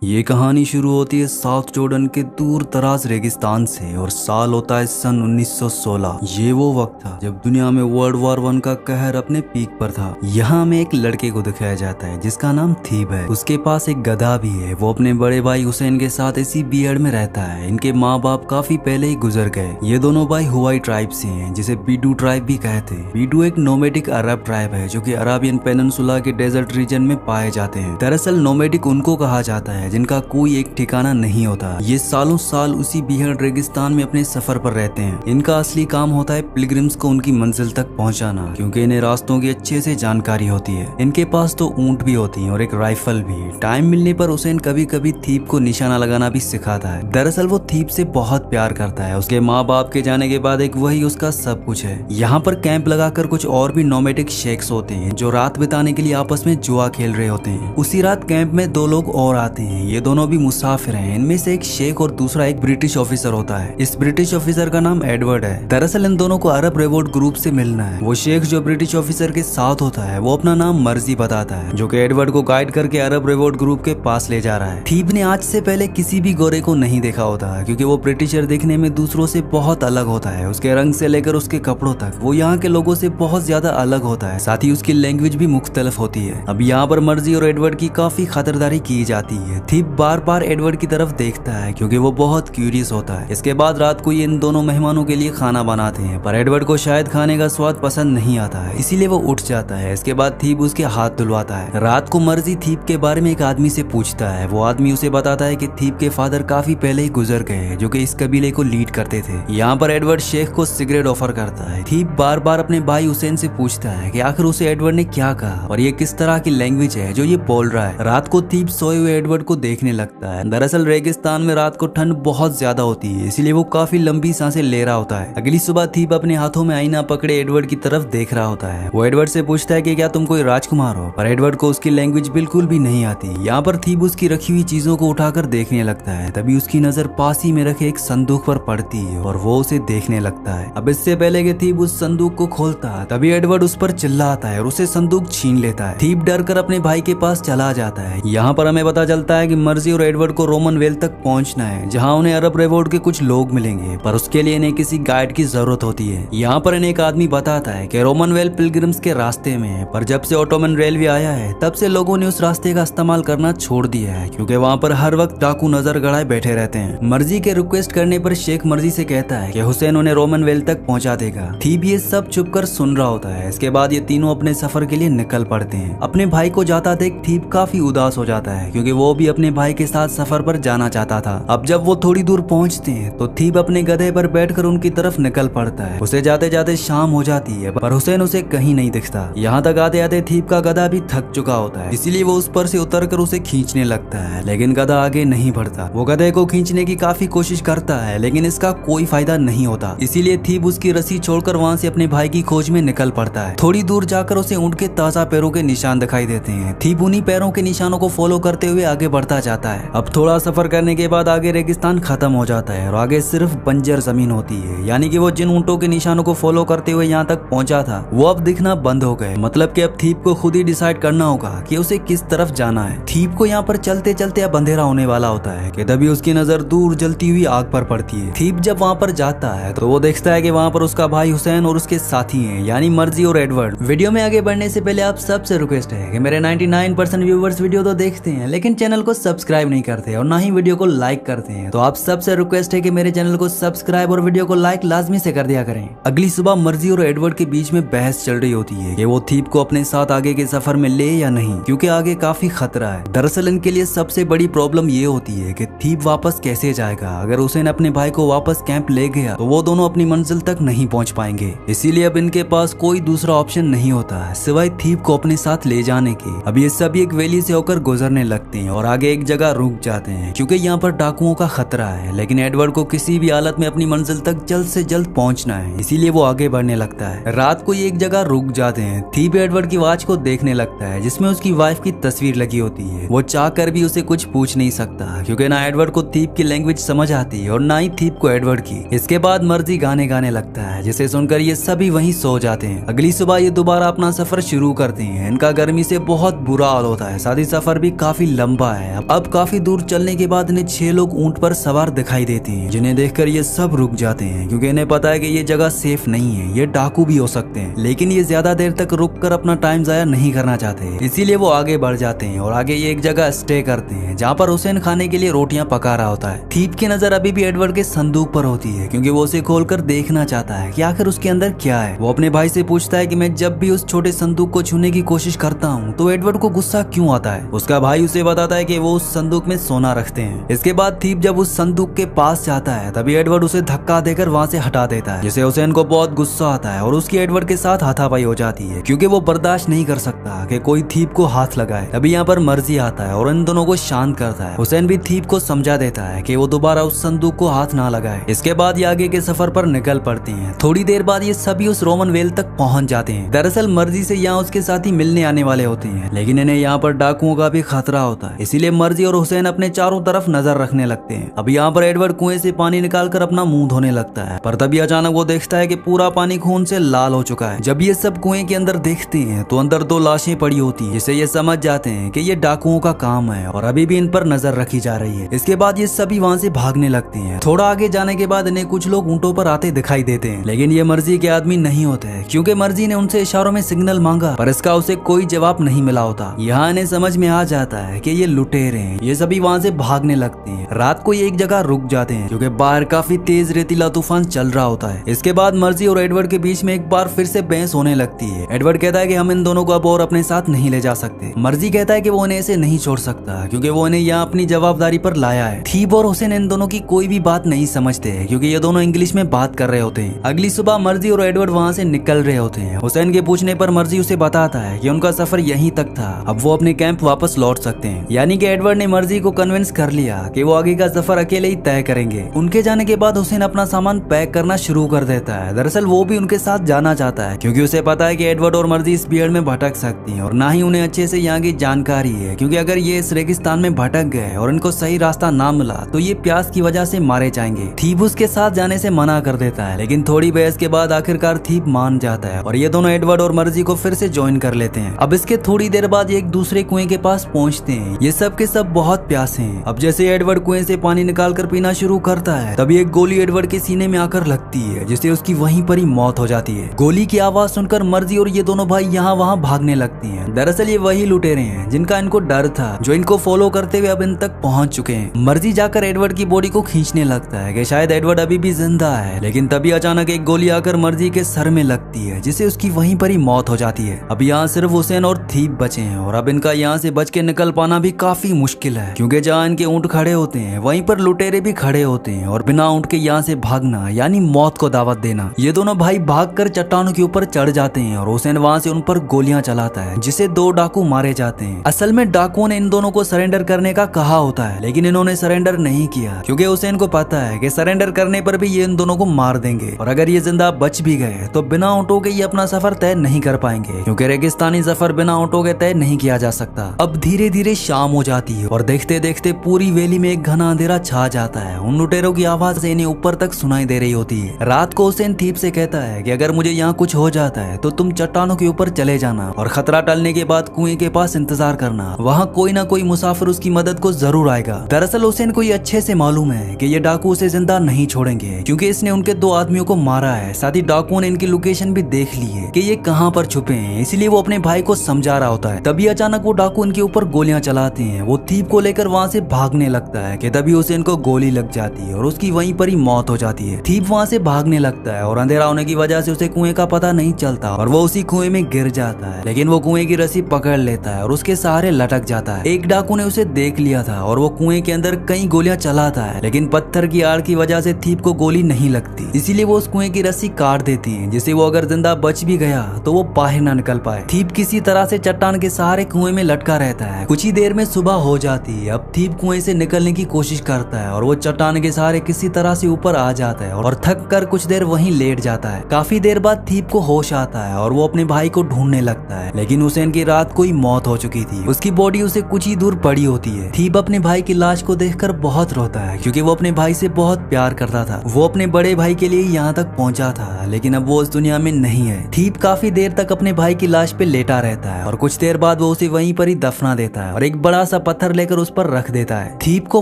ये कहानी शुरू होती है साउथ जॉर्डन के दूर दराज रेगिस्तान से और साल होता है सन 1916। ये वो वक्त था जब दुनिया में वर्ल्ड वॉर 1 का कहर अपने पीक पर था। यहाँ हमें एक लड़के को दिखाया जाता है जिसका नाम थीब है। उसके पास एक गधा भी है। वो अपने बड़े भाई हुसैन के साथ इसी बियर्ड में रहता है। इनके माँ बाप काफी पहले ही गुजर गए। ये दोनों भाई हुआई ट्राइब से हैं जिसे बीडू ट्राइब भी कहते हैं। बीडू एक नोमेडिक अरब ट्राइब है जो कि अराबियन पेनिनसुला के डेजर्ट रीजन में पाए जाते हैं। दरअसल नोमेडिक उनको कहा जाता है जिनका कोई एक ठिकाना नहीं होता। ये सालों साल उसी बियर्ड रेगिस्तान में अपने सफर पर रहते हैं। इनका असली काम होता है पिलग्रिम्स को उनकी मंजिल तक पहुंचाना, क्योंकि इन्हें रास्तों की अच्छे से जानकारी होती है। इनके पास तो ऊंट भी होती हैं और एक राइफल भी। टाइम मिलने पर हुसैन कभी कभी थीब को निशाना लगाना भी सिखाता है। दरअसल वो थीब से बहुत प्यार करता है। उसके माँ बाप के जाने के बाद एक वही उसका सब कुछ है। यहाँ पर कैंप लगाकर कुछ और भी नोमेडिक शेख्स होते हैं जो रात बिताने के लिए आपस में जुआ खेल रहे होते हैं। उसी रात कैंप में 2 लोग और आते हैं। ये दोनों भी मुसाफिर हैं। इनमें से एक शेख और दूसरा एक ब्रिटिश ऑफिसर होता है। इस ब्रिटिश ऑफिसर का नाम एडवर्ड है। दरअसल इन दोनों को अरब रिवोल्ट ग्रुप से मिलना है। वो शेख जो ब्रिटिश ऑफिसर के साथ होता है वो अपना नाम मर्जी बताता है, जो कि एडवर्ड को गाइड करके अरब रिवोल्ट ग्रुप के पास ले जा रहा है। थीब ने आज से पहले किसी भी गोरे को नहीं देखा होता है, क्योंकि वो ब्रिटिशर दिखने में दूसरों से बहुत अलग होता है। उसके रंग से लेकर उसके कपड़ों तक वो यहाँ के लोगों से बहुत ज्यादा अलग होता है। साथ ही उसकी लैंग्वेज भी मुख्तलिफ होती है। अब यहाँ पर मर्जी और एडवर्ड की काफी खातिरदारी की जाती है। थीब बार बार एडवर्ड की तरफ देखता है क्योंकि वो बहुत क्यूरियस होता है। इसके बाद रात को ये इन दोनों मेहमानों के लिए खाना बनाते हैं, पर एडवर्ड को शायद खाने का स्वाद पसंद नहीं आता है, इसीलिए वो उठ जाता है। इसके बाद थीब उसके हाथ धुलवाता है। रात को मर्जी थीब के बारे में एक आदमी से पूछता है। वो आदमी उसे बताता है कि थीब के फादर काफी पहले ही गुजर गए, जो कि इस कबीले को लीड करते थे। यहाँ पर एडवर्ड शेख को सिगरेट ऑफर करता है। थीब बार बार अपने भाई हुसैन से पूछता है कि आखिर उसे एडवर्ड ने क्या कहा और ये किस तरह की लैंग्वेज है जो ये बोल रहा है। रात को थीब सोए हुए एडवर्ड को देखने लगता है। दरअसल रेगिस्तान में रात को ठंड बहुत ज्यादा होती है, इसीलिए वो काफी लंबी सांसें ले रहा होता है। अगली सुबह थीब अपने हाथों में आईना पकड़े एडवर्ड की तरफ देख रहा होता है। वो एडवर्ड से पूछता है कि क्या तुम कोई राजकुमार हो, पर एडवर्ड को उसकी लैंग्वेज बिल्कुल भी नहीं आती। यहाँ पर थीब उसकी रखी हुई चीजों को उठाकर देखने लगता है। तभी उसकी नजर पास ही में रखे एक संदूक पर पड़ती है और वो उसे देखने लगता है। अब इससे पहले कि थीब उस संदूक को खोलता है, तभी एडवर्ड उस पर चिल्लाता है और उसे संदूक छीन लेता है। थीब डर कर अपने भाई के पास चला जाता है। यहाँ पर हमें पता चलता है कि मर्जी और एडवर्ड को रोमन वेल तक पहुंचना है, जहां उन्हें अरब रिवोल्ट के कुछ लोग मिलेंगे, पर उसके लिए इन्हें किसी गाइड की जरूरत होती है। यहाँ पर इन्हें एक आदमी बताता है कि रोमन वेल पिलग्रिम्स के रास्ते में है, पर जब से ऑटोमन रेलवे आया है तब से लोगों ने उस रास्ते का इस्तेमाल करना छोड़ दिया है, क्योंकि वहाँ पर हर वक्त डाकू नजर गड़ाए बैठे रहते हैं। मर्जी के रिक्वेस्ट करने पर शेख मर्जी से कहता है कि हुसैन उन्हें रोमन वेल तक पहुंचा देगा। थीब ये सब चुप कर सुन रहा होता है। इसके बाद ये तीनों अपने सफर के लिए निकल पड़ते हैं। अपने भाई को जाता देख थीब काफी उदास हो जाता है, क्योंकि वो भी अपने भाई के साथ सफर पर जाना चाहता था। अब जब वो थोड़ी दूर पहुंचते हैं तो थीब अपने गधे पर बैठकर उनकी तरफ निकल पड़ता है। उसे जाते जाते शाम हो जाती है, पर हुसैन उसे कहीं नहीं दिखता। यहाँ तक आते आते थीब का गधा भी थक चुका होता है, इसीलिए वो उस पर से उतरकर उसे खींचने लगता है, लेकिन गधा आगे नहीं बढ़ता। वो गधे को खींचने की काफी कोशिश करता है, लेकिन इसका कोई फायदा नहीं होता। इसीलिए थीब उसकी रस्सी छोड़कर वहाँ से अपने भाई की खोज में निकल पड़ता है। थोड़ी दूर जाकर उसे ऊंट के ताजा पैरों के निशान दिखाई देते हैं। थीब उन्हीं पैरों के निशानों को फॉलो करते हुए आगे बढ़ता जाता है। अब थोड़ा सफर करने के बाद आगे रेगिस्तान खत्म हो जाता है और आगे सिर्फ बंजर जमीन होती है, यानी कि वो जिन ऊंटों के निशानों को फॉलो करते हुए यहाँ तक पहुंचा था वो अब दिखना बंद हो गए। मतलब कि अब थीब को खुद ही डिसाइड करना होगा कि उसे किस तरफ जाना है। थीब को यहाँ पर चलते चलते अब अंधेरा होने वाला होता है कि तभी उसकी नजर दूर जलती हुई आग पर पड़ती है। थीब जब वहाँ पर जाता है तो वो देखता है कि वहाँ पर उसका भाई हुसैन और उसके साथी हैं, यानी मर्जी और एडवर्ड। वीडियो में आगे बढ़ने से पहले आप सबसे रिक्वेस्ट है कि मेरे 99% व्यूवर्स वीडियो तो देखते हैं लेकिन चैनल को सब्सक्राइब नहीं करते और ना ही वीडियो को लाइक करते हैं, तो आप सबसे रिक्वेस्ट है कि मेरे चैनल को सब्सक्राइब और वीडियो को लाइक लाजमी से कर दिया करें। अगली सुबह मर्जी और एडवर्ड के बीच में बहस चल रही होती है कि वो थीब को अपने साथ आगे के सफर में ले या नहीं, क्योंकि आगे काफी खतरा है। दरअसल इनके लिए सबसे बड़ी प्रॉब्लम ये होती है कि थीब वापस कैसे जाएगा। अगर हुसैन अपने भाई को वापस कैंप ले गया तो वो दोनों अपनी मंजिल तक नहीं पहुंच पाएंगे। इसीलिए अब इनके पास कोई दूसरा ऑप्शन नहीं होता है सिवाय थीब को अपने साथ ले जाने के। अब ये सभी एक वैली से होकर गुजरने लगते हैं और आगे एक जगह रुक जाते हैं, क्योंकि यहाँ पर डाकुओं का खतरा है। लेकिन एडवर्ड को किसी भी हालत में अपनी मंजिल तक जल्द से जल्द पहुंचना है, इसीलिए वो आगे बढ़ने लगता है। रात को ये एक जगह रुक जाते हैं। थीब एडवर्ड की वॉच को देखने लगता है जिसमें उसकी वाइफ की तस्वीर लगी होती है। वो चाह कर भी उसे कुछ पूछ नहीं सकता, क्योंकि ना एडवर्ड को थीब की लैंग्वेज समझ आती है और ना ही थीब को एडवर्ड की। इसके बाद मर्जी गाने गाने लगता है, जिसे सुनकर ये सभी वहीं सो जाते हैं। अगली सुबह ये दोबारा अपना सफर शुरू करते हैं। इनका गर्मी से बहुत बुरा हाल होता है, साथ ही सफर भी काफी लंबा है। है। अब काफी दूर चलने के बाद इन्हें 6 लोग ऊंट पर सवार दिखाई देते हैं, जिन्हें देखकर ये सब रुक जाते हैं क्योंकि इन्हें पता है कि ये जगह सेफ नहीं है, ये डाकू भी हो सकते हैं। लेकिन ये ज्यादा देर तक रुक कर अपना टाइम जाया नहीं करना चाहते, इसीलिए वो आगे बढ़ जाते हैं और आगे ये एक जगह स्टे करते हैं जहाँ पर हुसैन खाने के लिए रोटियां पका रहा होता है। थीप की नजर अभी भी एडवर्ड के संदूक पर होती है क्योंकि वो उसे खोलकर देखना चाहता है कि आखिर उसके अंदर क्या है। वो अपने भाई से पूछता है कि मैं जब भी उस छोटे संदूक को छूने की कोशिश करता हूँ तो एडवर्ड को गुस्सा क्यों आता है। उसका भाई उसे बताता है कि वो उस संदूक में सोना रखते हैं। इसके बाद थीप जब उस संदूक के पास जाता है तभी एडवर्ड उसे धक्का देकर वहाँ से हटा देता है, जिससे हुसैन को बहुत गुस्सा आता है और उसकी एडवर्ड के साथ हाथापाई हो जाती है क्योंकि वो बर्दाश्त नहीं कर सकता कि कोई थीप को हाथ लगाए। तभी यहाँ पर मर्जी आता है और इन दोनों को शांत करता है। हुसैन भी थीप को समझा देता है कि वो दोबारा उस संदूक को हाथ ना लगाए। इसके बाद ये आगे के सफर पर निकल पड़ते हैं। थोड़ी देर बाद ये सभी उस रोमन वेल तक पहुंच जाते हैं। दरअसल मर्जी से यहाँ उसके साथी मिलने आने वाले होते हैं, लेकिन इन्हें यहाँ पर डाकुओं का भी खतरा होता है, इसीलिए मर्जी और हुसैन अपने चारों तरफ नजर रखने लगते हैं। अब यहाँ पर एडवर्ड कुएं से पानी निकालकर अपना मुंह धोने लगता है, पर तभी अचानक वो देखता है कि पूरा पानी खून से लाल हो चुका है। जब ये सब कुएं के अंदर देखते हैं तो अंदर 2 लाशें पड़ी होती है, जिससे ये समझ जाते हैं कि ये डाकुओं का काम है और अभी भी इन पर नजर रखी जा रही है। इसके बाद ये सभी वहाँ से भागने लगते हैं। थोड़ा आगे जाने के बाद इन्हें कुछ लोग ऊंटों पर आते दिखाई देते हैं, लेकिन ये मर्जी के आदमी नहीं होते हैं क्योंकि मर्जी ने उनसे इशारों में सिग्नल मांगा पर इसका उसे कोई जवाब नहीं मिला होता। यहाँ इन्हें समझ में आ जाता है कि ये लुटेरे हैं। ये सभी वहाँ से भागने लगते हैं। रात को ये एक जगह रुक जाते हैं क्योंकि बाहर काफी तेज रेतीला तूफान चल रहा होता है। इसके बाद मर्जी और एडवर्ड के बीच में एक बार फिर से बहस होने लगती है। एडवर्ड कहता है कि हम इन दोनों को अब और अपने साथ नहीं ले जा सकते। मर्जी कहता है कि वो इन्हें ऐसे नहीं छोड़ सकता क्योंकि वो इन्हें यहाँ अपनी जवाबदारी पर लाया है। थीप और हुसैन इन दोनों की कोई भी बात नहीं समझते हैं क्योंकि ये दोनों इंग्लिश में बात कर रहे होते हैं। अगली सुबह मर्जी और एडवर्ड वहाँ से निकल रहे होते हैं। हुसैन के पूछने पर मर्जी उसे बताता है कि उनका सफर यहीं तक था, अब वो अपने कैंप वापस लौट सकते हैं। यानी कि एडवर्ड ने मर्जी को कन्विंस कर लिया कि वो आगे का सफर अकेले ही तय करेंगे। उनके जाने के बाद हुसैन अपना सामान पैक करना शुरू कर देता है। दरअसल वो भी उनके साथ जाना चाहता है क्योंकि उसे पता है कि एडवर्ड और मर्जी इस भीड़ में भटक सकती है और ना ही उन्हें अच्छे से यहाँ की जानकारी है, क्योंकि अगर ये इस रेगिस्तान में भटक गए और इनको सही रास्ता ना मिला तो ये प्यास की वजह से मारे जाएंगे। थीप उसके साथ जाने से मना कर देता है, लेकिन थोड़ी बहस के बाद आखिरकार थीप मान जाता है और ये दोनों एडवर्ड और मर्जी को फिर से ज्वाइन कर लेते हैं। अब इसके थोड़ी देर बाद एक दूसरे कुएं के पास पहुंचते हैं। ये सब के सब बहुत प्यासे हैं। अब जैसे एडवर्ड कुएं से पानी निकालकर पीना शुरू करता है तभी एक गोली एडवर्ड के सीने में आकर लगती है, जिससे उसकी वहीं पर ही मौत हो जाती है। गोली की आवाज सुनकर मर्जी और ये दोनों भाई यहाँ वहाँ भागने लगती हैं। दरअसल ये वही लुटेरे हैं जिनका इनको डर था, जो इनको फॉलो करते हुए अब इन तक पहुंच चुके हैं। मर्जी जाकर एडवर्ड की बॉडी को खींचने लगता है कि शायद एडवर्ड अभी भी जिंदा है, लेकिन तभी अचानक एक गोली आकर मर्जी के सर में लगती है, जिससे उसकी वहीं पर ही मौत हो जाती है। अब यहाँ सिर्फ हुसैन और थीप बचे हैं और अब इनका यहाँ से बच के निकल पाना भी काफी मुश्किल है, क्योंकि जहाँ इनके ऊंट खड़े होते हैं वहीं पर लुटेरे भी खड़े होते हैं और बिना ऊंट के यहाँ से भागना यानी मौत को दावत देना। ये दोनों भाई भागकर चट्टानों के ऊपर चढ़ जाते हैं और हुसैन वहाँ से उन पर गोलियां चलाता है, जिससे 2 डाकू मारे जाते हैं। असल में डाकुओं ने इन दोनों को सरेंडर करने का कहा होता है, लेकिन इन्होंने सरेंडर नहीं किया क्योंकि हुसैन को पता है कि सरेंडर करने पर भी ये इन दोनों को मार देंगे और अगर ये जिंदा बच भी गए तो बिना ऊँटों के ये अपना सफर तय नहीं कर पाएंगे, क्योंकि रेगिस्तानी सफर बिना ऊँटों के तय नहीं किया जा सकता। अब धीरे धीरे शाम हो जाती है और देखते देखते पूरी वैली में एक घना अंधेरा छा जाता है। उन लुटेरों की आवाज से इन्हें ऊपर तक सुनाई दे रही होती है। रात को हुसैन थीप से कहता है कि अगर मुझे यहाँ कुछ हो जाता है तो तुम चट्टानों के ऊपर चले जाना और खतरा टलने के बाद कुएं के पास इंतजार करना, वहाँ कोई ना कोई मुसाफिर उसकी मदद को जरूर आएगा। दरअसल हुसैन को ये अच्छे से मालूम है कि ये डाकू उसे जिंदा नहीं छोड़ेंगे, क्योंकि इसने उनके 2 आदमियों को मारा है। साथ ही डाकुओं ने इनकी लोकेशन भी देख ली है कि ये कहाँ पर छुपे हैं, इसलिए वो अपने भाई को समझा रहा होता है। तभी अचानक वो डाकू इनके ऊपर गोलियां चलाते हैं। वो थीप को लेकर वहाँ से भागने लगता है कि तभी हुसैन को गोली लग जाती है और उसकी वहीं पर ही मौत हो जाती है। थीप वहाँ से भागने लगता है और अंधेरा होने की वजह से उसे कुएं का पता नहीं चलता और वो उसी कुएं में गिर जाता है, लेकिन वो कुएं की रस्सी पकड़ लेता है और उसके सहारे लटक जाता है। एक डाकू ने उसे देख लिया था और वो कुएं के अंदर कई गोलियां चलाता है, लेकिन पत्थर की आड़ की वजह से थीप को गोली नहीं लगती, इसीलिए वो उस कुएं की रस्सी काट देती है, जिससे वो अगर जिंदा बच भी गया तो वो बाहर ना निकल पाए। थीप किसी तरह से चट्टान के सहारे कुएं में लटका रहता है। कुछ ही देर में सुबह हो जाती है। अब थीप कुएं से निकलने की कोशिश करता है और वो चट्टान के सहारे किसी तरह से ऊपर आ जाता है और थक कर कुछ देर वहीं लेट जाता है। काफी देर बाद थीप को होश आता है और वो अपने भाई को ढूंढने लगता है, लेकिन हुसैन की रात को ही मौत हो चुकी थी। उसकी बॉडी उसे कुछ ही दूर पड़ी होती है। थीप अपने भाई की लाश को देखकर बहुत रोता है, क्योंकि वो अपने भाई से बहुत प्यार करता था। वो अपने बड़े भाई के लिए यहाँ तक पहुँचा था, लेकिन अब वो इस दुनिया में नहीं है। थीप काफी देर तक अपने भाई की लाश पे लेटा रहता है और कुछ देर बाद वो उसे वहीं पर ही दफना देता है और एक बड़ा सा पत्थर लेकर उस पर रख देता है। थीप को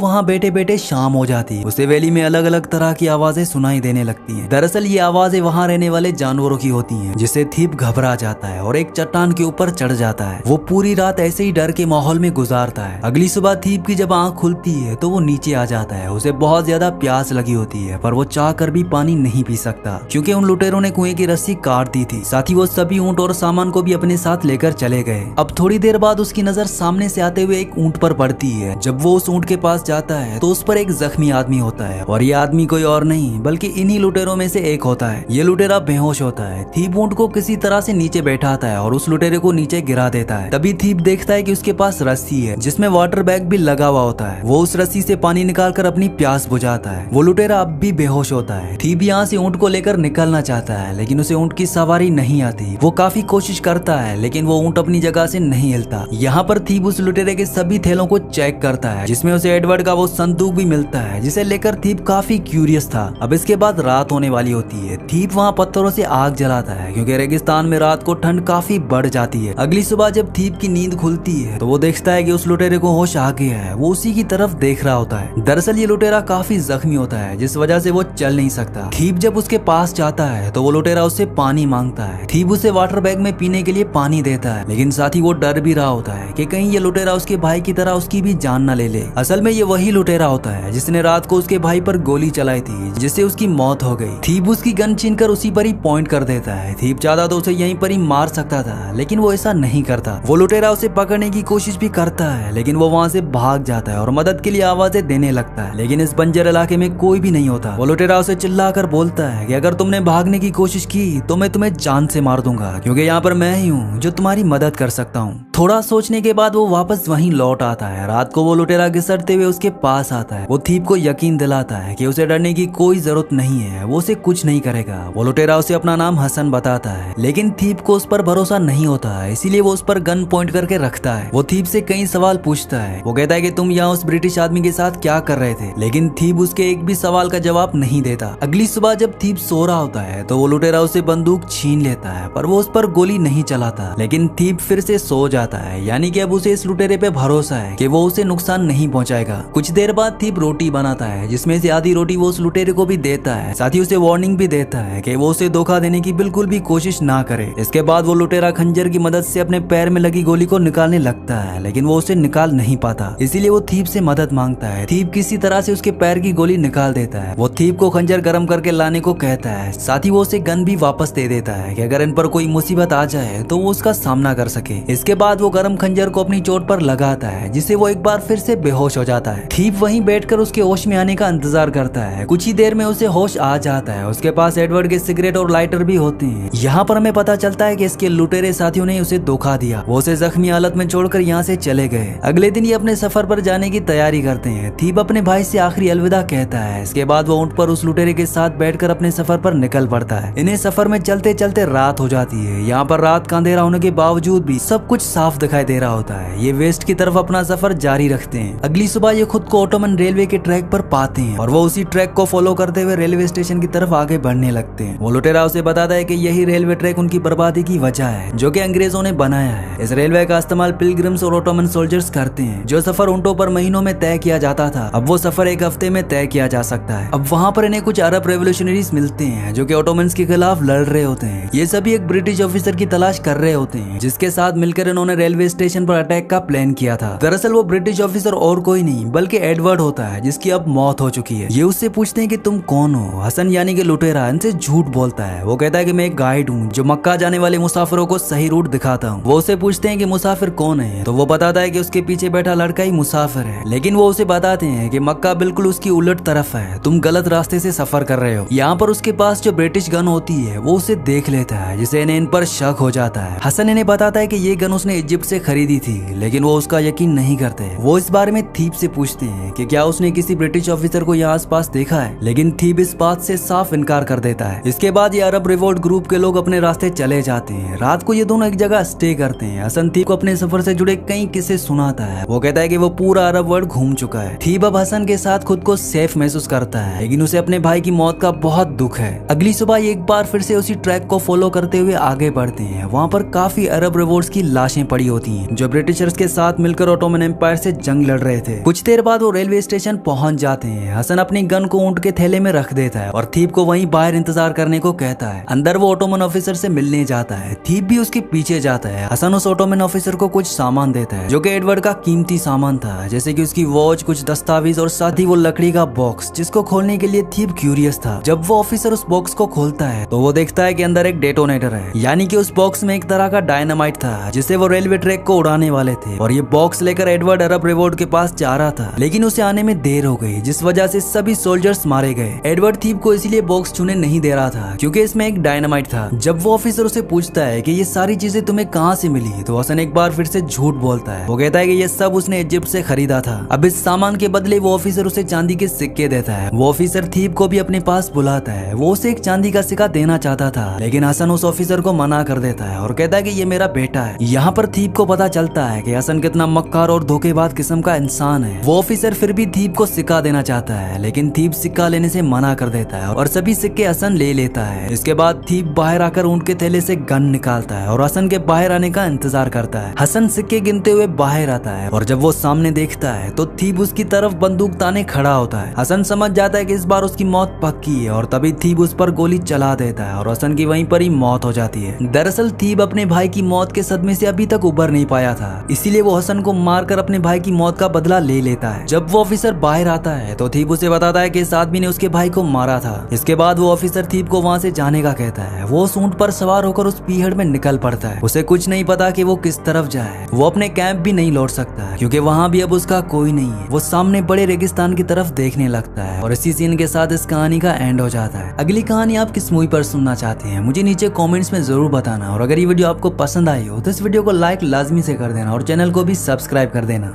वहाँ बैठे बैठे शाम हो जाती है। उसे वैली में अलग अलग तरह की आवाजें सुनाई देने लगती हैं। दरअसल ये आवाजें वहाँ रहने वाले जानवरों की होती हैं, जिससे थीप घबरा जाता है और एक चट्टान के ऊपर चढ़ जाता है। वो पूरी रात ऐसे ही डर के माहौल में गुजारता है। अगली सुबह थीप की जब आंख खुलती है तो वो नीचे आ जाता है। उसे बहुत ज्यादा प्यास लगी होती है, पर वो चाह कर भी पानी नहीं पी सकता क्योंकि उन लुटेरों ने कुएं की रस्सी काट दी थी। साथ ही वो सभी ऊंट और सामान को भी अपने साथ लेकर चले गए। अब थोड़ी देर बाद उसकी नजर सामने से आते हुए एक ऊंट पर पड़ती है। जब वो उस ऊंट के पास जाता है तो उस पर एक जख्मी आदमी होता है और ये आदमी कोई और नहीं बल्कि इन्हीं लुटेरों में से एक होता है। ये लुटेरा बेहोश होता है। थीप ऊंट को किसी तरह से नीचे बैठाता है और उस लुटेरे को नीचे गिरा देता है। तभी थीप देखता है कि उसके पास रस्सी है जिसमें वाटर बैग भी लगा हुआ होता है। वो उस रस्सी से पानी निकालकर अपनी प्यास बुझाता है। वो लुटेरा अब भी बेहोश होता है। थीप यहाँ से ऊंट को लेकर निकलना चाहता है लेकिन उसे ऊंट की सवारी नहीं आती। वो काफी कोशिश करता है लेकिन वो ऊंट अपनी जगह से नहीं हिलता। यहाँ पर थीप उस लुटेरे के सभी थैलों को चेक करता है जिसमें उसे एडवर्ड का वो संदूक भी मिलता है जिसे लेकर थीप काफी क्यूरियस था। अब इसके बाद रात होने वाली होती है। थीप वहाँ पत्थरों से आग जलाता है क्योंकि रेगिस्तान में रात को ठंड काफी बढ़ जाती है। अगली सुबह जब थीप की नींद खुलती है तो वो देखता है कि उस लुटेरे को होश आ गया है। वो उसी की तरफ देख रहा होता है। दरअसल ये लुटेरा काफी जख्मी होता है जिस वजह से वो चल नहीं सकता। थीप जब उसके पास जाता है तो वो लुटेरा उससे पानी मांगता है। थीप उसे वाटर बैग में पीने के लिए पानी देता है लेकिन साथ ही वो डर भी रहा होता है कि कहीं ये लुटेरा उसके भाई की तरह उसकी भी जान न ले ले। असल में ये वही लुटेरा होता है जिसने रात को उसके भाई पर गोली चलाई थी जिससे उसकी मौत हो गई। थीप उसकी गन छीनकर उसी पर ही पॉइंट कर देता है। थीप चाहता तो उसे यहीं पर ही मार सकता था लेकिन वो ऐसा नहीं करता। वो लुटेरा उसे पकड़ने की कोशिश भी करता है लेकिन वो वहाँ से भाग जाता है और मदद के लिए आवाजें देने लगता है लेकिन इस बंजर इलाके में कोई भी नहीं होता। वो लुटेरा उसे चिल्लाकर बोलता है कि अगर तुमने भागने की कोशिश की तो मैं तुम्हें जान से मार दूंगा क्योंकि यहाँ पर मैं ही हूँ जो तुम्हारी मदद कर सकता हूँ। थोड़ा सोचने के बाद वो वापस वहीं लौट आता है। रात को वो लुटेरा घिसटते हुए उसके पास आता है। वो थीप को यकीन दिलाता है कि उसे डरने की कोई जरूरत नहीं है, वो उसे कुछ नहीं करेगा। वो लुटेरा उसे अपना नाम हसन बताता है लेकिन थीप को उस पर भरोसा नहीं होता इसीलिए वो उस पर गन पॉइंट करके रखता है। वो थीप से कई सवाल पूछता है। वो कहता है कि तुम यहाँ उस ब्रिटिश आदमी के साथ क्या कर रहे थे, लेकिन थीप उसके एक भी सवाल का जवाब नहीं देता। अगली सुबह जब थीप सो रहा होता है तो वो लुटेरा उसे बंदूक छीन लेता है पर वो उस पर गोली नहीं चलाता। लेकिन थीप फिर से सो जाता है, यानी कि अब उसे इस लुटेरे पे भरोसा है कि वो उसे नुकसान नहीं पहुंचाएगा। कुछ देर बाद थीप रोटी बनाता है जिसमें से आधी रोटी वो उस लुटेरे को भी देता है। साथ ही उसे वार्निंग भी देता है कि वो उसे धोखा देने की बिल्कुल भी कोशिश ना करे। इसके बाद वो लुटेरा खंजर की मदद से अपने पैर में लगी गोली को निकालने लगता है लेकिन वो उसे निकाल नहीं पाता, इसीलिए वो थीप से मदद मांगता है। थीप किसी तरह से उसके पैर की गोली निकाल देता है। वो थीप को खंजर गर्म करके लाने को कहता है। साथ ही वो उसे गन भी वापस दे देता है कि अगर इन पर कोई मुसीबत आ जाए तो वो उसका सामना कर सके। इसके बाद वो गर्म खंजर को अपनी चोट पर लगाता है जिससे वो एक बार फिर से बेहोश हो जाता है। थीप वहीं बैठकर उसके होश में आने का इंतजार करता है। कुछ ही देर में उसे होश आ जाता है। उसके पास एडवर्ड के सिगरेट और लाइटर भी होते हैं। यहाँ पर हमें पता चलता है कि इसके लुटेरे साथियों ने उसे धोखा दिया। वो उसे जख्मी हालत में छोड़कर यहाँ से चले गए। अगले दिन ये अपने सफर पर जाने की तैयारी करते हैं। थीप अपने भाई से आखिरी अलविदा कहता है। इसके बाद वो ऊंट पर उस लुटेरे के साथ बैठकर अपने सफर पर निकल पड़ता है। इन्हें सफर में चलते चलते रात हो जाती है। यहाँ पर रात का अंधेरा होने के बावजूद भी सब कुछ साफ दिखाई दे रहा होता है। ये वेस्ट की तरफ अपना सफर जारी रखते हैं। अगली सुबह ये खुद को ऑटोमन रेलवे के ट्रैक पर पाते हैं और वो उसी ट्रैक को फॉलो करते हुए रेलवे स्टेशन की तरफ आगे बढ़ने लगते हैं। वो लुटेरा उसे बताता है कि यही रेलवे ट्रैक उनकी बर्बादी की वजह है जो कि अंग्रेजों ने बनाया है। इस रेलवे का इस्तेमाल पिलग्रिम्स और ऑटोमन सोल्जर्स करते हैं। जो सफर ऊंटों पर महीनों में तय किया जाता था अब वो सफर एक हफ्ते में तय किया जा सकता है। अब वहाँ पर इन्हें कुछ अरब रेवोल्यूशनरीज मिलते हैं जो कि ऑटोमन्स के खिलाफ लड़ रहे होते हैं। ये सभी एक ब्रिटिश ऑफिसर की तलाश कर रहे होते हैं जिसके साथ मिलकर इन्होंने रेलवे स्टेशन पर अटैक का प्लान किया था। दरअसल वो ब्रिटिश ऑफिसर और कोई नहीं बल्कि एडवर्ड होता है जिसकी अब मौत हो चुकी है। ये उससे पूछते हैं कि तुम कौन हो। हसन यानी कि लुटेरा इनसे झूठ बोलता है। वो कहता है कि मैं एक गाइड हूँ जो मक्का जाने वाले मुसाफिरों को सही रूट दिखाता हूँ। वो उसे पूछते हैं कि मुसाफिर कौन है तो वो बताता है कि उसके पीछे बैठा लड़का ही मुसाफिर है, लेकिन वो उसे बताते हैं कि मक्का बिल्कुल उसकी उलट तरफ है, तुम गलत रास्ते से सफर कर रहे हो। यहाँ पर उसके पास जो ब्रिटिश गन होती है वो उसे देख लेता है जिससे इन्हें इन पर शक हो जाता है। हसन इन्हें बताता है कि ये गन उसने इजिप्ट से खरीदी थी लेकिन वो उसका यकीन नहीं करते। वो इस बारे में थीप से पूछते हैं कि क्या उसने किसी ब्रिटिश ऑफिसर को यहाँ आसपास देखा है, लेकिन थीप इस बात से साफ इनकार कर देता है। इसके बाद ये अरब रिवोल्ट ग्रुप के लोग अपने रास्ते चले जाते हैं। रात को ये दोनों एक जगह स्टे करते हैं। हसन थीप को अपने सफर से जुड़े कई किस्से सुनाता है। वो कहता है कि वो पूरा अरब वर्ल्ड घूम चुका है। थीप अब हसन के साथ खुद को सेफ महसूस करता है लेकिन उसे अपने भाई की मौत का बहुत दुख है। अगली सुबह ये एक बार फिर से उसी ट्रैक को फॉलो करते हुए आगे बढ़ते हैं। वहाँ पर काफी अरब रिवोल्ट्स की लाशें पड़ी होती हैं, जो ब्रिटिशर्स के साथ मिलकर ऑटोमन एम्पायर से जंग लड़ रहे थे। कुछ देर बाद वो रेलवे स्टेशन पहुंच जाते हैं। हसन अपनी गन को ऊंट के थैले में रख देता है और थीप को वहीं बाहर इंतजार करने को कहता है। अंदर वो ऑटोमन ऑफिसर से मिलने जाता है। थीप भी उसके पीछे जाता है। हसन उस ऑटोमन ऑफिसर को कुछ सामान देता है जो कि एडवर्ड का कीमती सामान था, जैसे कि उसकी वॉच, कुछ दस्तावेज और साथ ही वो लकड़ी का बॉक्स, जिसको खोलने के लिए थीप क्यूरियस था। जब वो ऑफिसर उस बॉक्स को खोलता है तो वो देखता है कि अंदर एक डेटोनेटर है, यानी कि उस बॉक्स में एक तरह का डायनामाइट था जिसे वो रेलवे ट्रैक को उड़ाने वाले थे। और ये बॉक्स लेकर एडवर्ड अरब रिवॉर्ड के पास जा रहा था, लेकिन उसे आने में देर हो गई, जिस वजह से सभी सोल्जर्स मारे गए। एडवर्ड थीप को इसलिए बॉक्स छूने नहीं दे रहा था क्योंकि इसमें एक डायनामाइट था। जब वो ऑफिसर उसे पूछता है कि ये सारी चीजें तुम्हें कहाँ से मिली, तो हसन एक बार फिर से झूठ बोलता है। वो कहता है कि ये सब उसने इजिप्ट से खरीदा था। अब इस सामान के बदले वो ऑफिसर उसे चांदी के सिक्के देता है। वो ऑफिसर थीप को भी अपने पास बुलाता है। वो उसे एक चांदी का सिक्का देना चाहता था, लेकिन हसन उस ऑफिसर को मना कर देता है और कहता है कि ये मेरा बेटा है। यहाँ पर थीप को पता चलता है कि हसन कितना मक्कार और धोखेबाज किस्म का इंसान है। वो ऑफिसर फिर भी थीप को सिक्का देना चाहता है, लेकिन थीप सिक्का लेने से मना कर देता है और सभी सिक्के हसन ले लेता है। इसके बाद थीप बाहर आकर ऊंट के थैले से गन निकालता है और हसन के बाहर आने का इंतजार करता है। हसन सिक्के गिनते हुए बाहर आता है और जब वो सामने देखता है तो थीप उसकी तरफ बंदूक ताने खड़ा होता है। हसन समझ जाता है कि इस बार उसकी मौत पक्की है और तभी थीप उस पर गोली चला देता है और हसन की वहीं पर ही मौत हो जाती है। दरअसल थीप अपने भाई की मौत के सदमे से अभी तक उबर नहीं पाया था, इसीलिए वो हसन को मारकर अपने भाई की मौत का बदला ले लेता है। जब वो ऑफिसर बाहर आता है तो थीप उसे बताता है कि इस आदमी ने उसके भाई को मारा था। इसके बाद वो ऑफिसर थीप को वहाँ से जाने का कहता है। वो उस ऊंट पर सवार होकर उस पीहड़ में निकल पड़ता है। उसे कुछ नहीं पता कि वो किस तरफ जाए। वो अपने कैंप भी नहीं लौट सकता क्योंकि वहाँ भी अब उसका कोई नहीं है। वो सामने बड़े रेगिस्तान की तरफ देखने लगता है और इसी सीन के साथ इस कहानी का एंड हो जाता है। अगली कहानी आप किस मूवी पर सुनना चाहते हैं मुझे नीचे कमेंट्स में जरूर बताना, और अगर ये वीडियो आपको पसंद आई हो तो इस वीडियो को लाइक लाजमी से कर देना और चैनल को भी सब्सक्राइब कर देना।